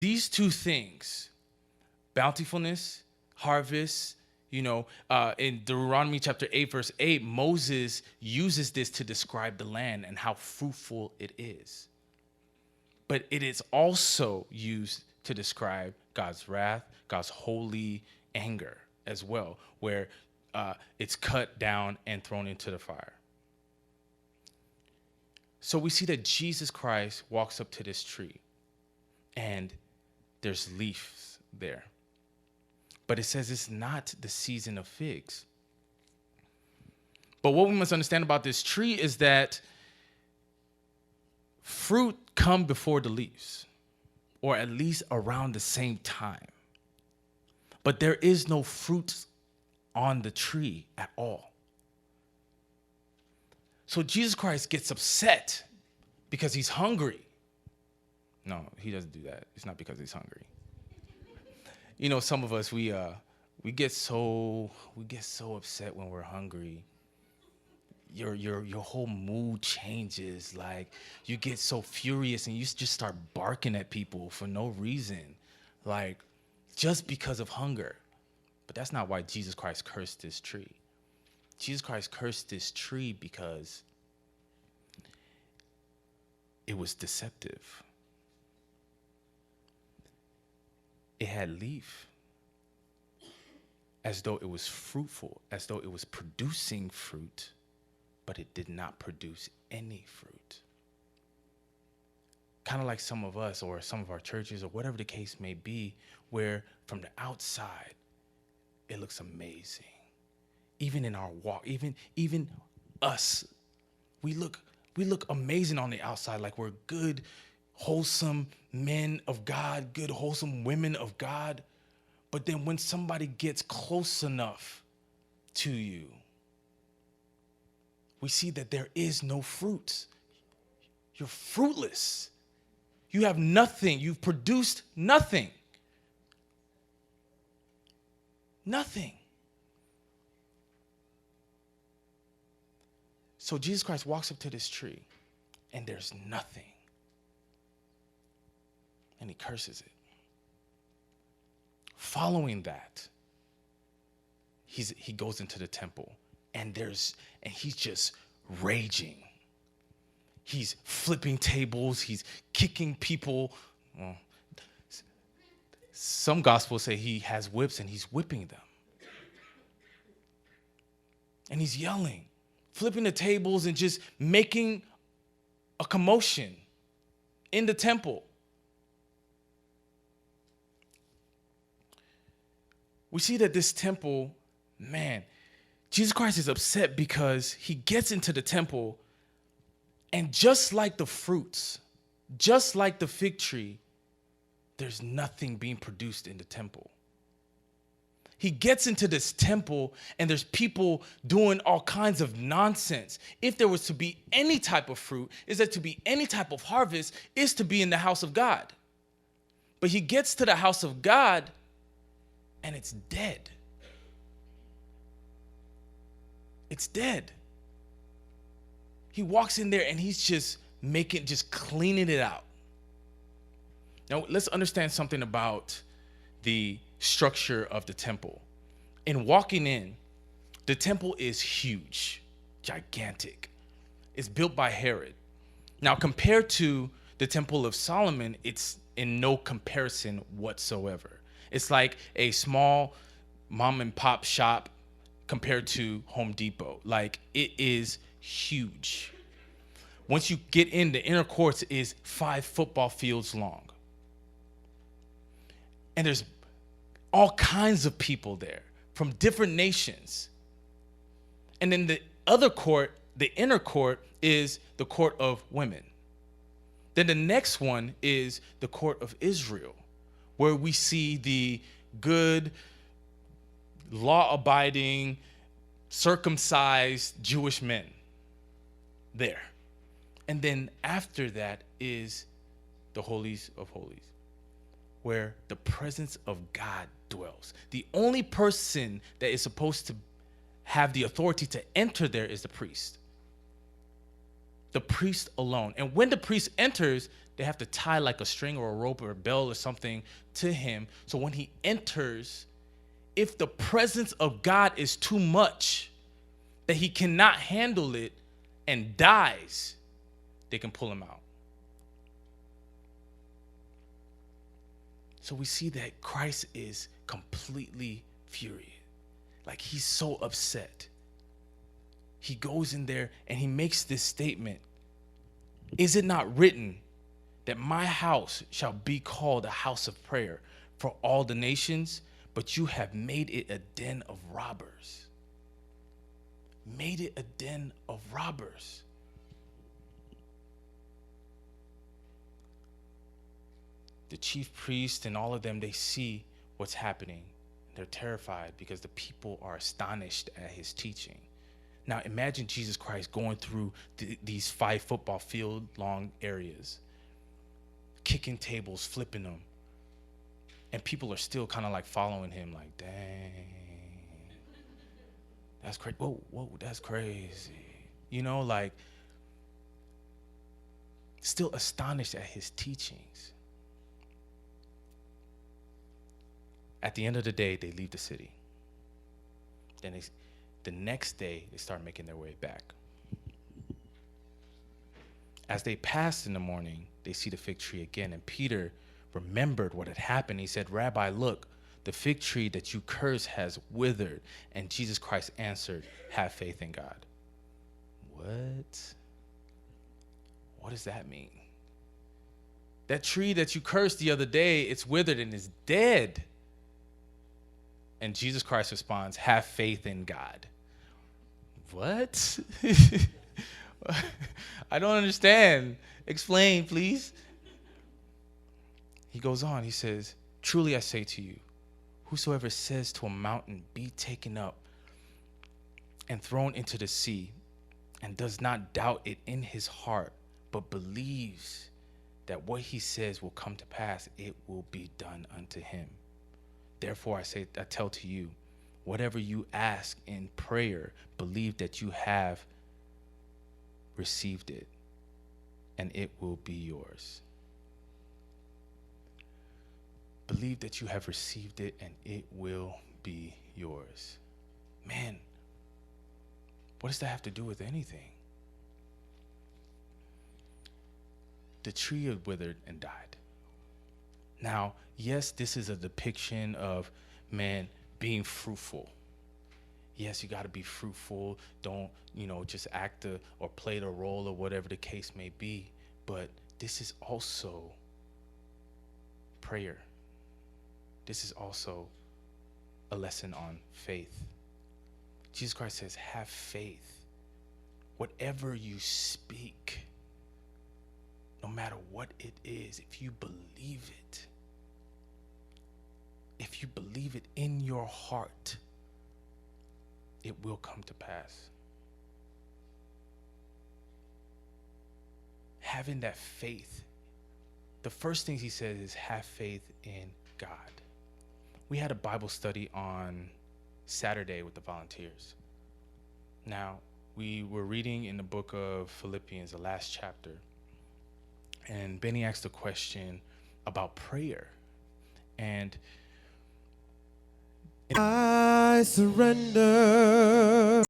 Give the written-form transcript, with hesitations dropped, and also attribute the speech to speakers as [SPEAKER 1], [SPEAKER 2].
[SPEAKER 1] These two things, bountifulness, harvest, in Deuteronomy chapter 8, verse 8, Moses uses this to describe the land and how fruitful it is. But it is also used to describe God's wrath, God's holy anger as well, where it's cut down and thrown into the fire. So we see that Jesus Christ walks up to this tree, and there's leaves there. But it says it's not the season of figs. But what we must understand about this tree is that fruit come before the leaves, or at least around the same time. But there is no fruit on the tree at all. So Jesus Christ gets upset because he's hungry. No, he doesn't do that. It's not because he's hungry. Some of us, we get so upset when we're hungry. Your whole mood changes. Like, you get so furious and you just start barking at people for no reason, like just because of hunger. But that's not why Jesus Christ cursed this tree. Jesus Christ cursed this tree because it was deceptive. It had leaf, as though it was fruitful, as though it was producing fruit, but it did not produce any fruit. Kind of like some of us or some of our churches or whatever the case may be, where from the outside, it looks amazing. Even in our walk, even us, we look amazing on the outside, like we're good, wholesome men of God, good, wholesome women of God. But then when somebody gets close enough to you, we see that there is no fruit. You're fruitless. You have nothing. You've produced nothing. Nothing. So Jesus Christ walks up to this tree, and there's nothing. And he curses it. Following that, he goes into the temple, and he's just raging. He's flipping tables. He's kicking people. Well, some gospels say he has whips and he's whipping them. And he's yelling, flipping the tables and just making a commotion in the temple. We see that this temple, man, Jesus Christ is upset because he gets into the temple, and just like the fruits, just like the fig tree, there's nothing being produced in the temple. He gets into this temple, and there's people doing all kinds of nonsense. If there was to be any type of fruit, is there to be any type of harvest, is to be in the house of God. But he gets to the house of God, and it's dead. It's dead. He walks in there and he's just cleaning it out. Now, let's understand something about the structure of the temple. In walking in, the temple is huge, gigantic. It's built by Herod. Now, compared to the Temple of Solomon, it's in no comparison whatsoever. It's like a small mom and pop shop compared to Home Depot. Like, it is huge. Once you get in, the inner courts is 5 football fields long. And there's all kinds of people there from different nations. And then the other court, the inner court, is the court of women. Then the next one is the court of Israel, where we see the good, law-abiding, circumcised Jewish men there. And then after that is the holies of holies, where the presence of God dwells. The only person that is supposed to have the authority to enter there is the priest. The priest alone. And when the priest enters, They have to tie like a string or a rope or a bell or something to him. So when he enters, if the presence of God is too much, that he cannot handle it and dies, they can pull him out. So we see that Christ is completely furious. Like, he's so upset. He goes in there and he makes this statement. Is it not written that my house shall be called a house of prayer for all the nations? But you have made it a den of robbers. Made it a den of robbers. The chief priest and all of them, they see what's happening. They're terrified because the people are astonished at his teaching. Now imagine Jesus Christ going through these 5 football field long areas, kicking tables, flipping them. And people are still kind of like following him like, dang, that's crazy. Whoa, that's crazy. You know, like, still astonished at his teachings. At the end of the day, they leave the city. Then the next day, they start making their way back. As they passed in the morning, they see the fig tree again. And Peter remembered what had happened. He said, Rabbi, look, the fig tree that you cursed has withered. And Jesus Christ answered, have faith in God. What? What does that mean? That tree that you cursed the other day, it's withered and is dead. And Jesus Christ responds, have faith in God. What? I don't understand. Explain, please. He goes on, he says, truly I say to you, whosoever says to a mountain, be taken up and thrown into the sea, and does not doubt it in his heart, but believes that what he says will come to pass, it will be done unto him. Therefore I tell to you, whatever you ask in prayer, believe that you have received it, and it will be yours. Believe that you have received it, and it will be yours. Man, what does that have to do with anything? The tree had withered and died. Now, yes, this is a depiction of, man, being fruitful. Yes, you got to be fruitful. Don't, just act or play the role or whatever the case may be. But this is also prayer. This is also a lesson on faith. Jesus Christ says, have faith. Whatever you speak, no matter what it is, if you believe it, in your heart, it will come to pass. Having that faith, the first things he says is have faith in God. We had a Bible study on Saturday with the volunteers. Now, we were reading in the book of Philippians, the last chapter, and Benny asked a question about prayer. And
[SPEAKER 2] I surrender.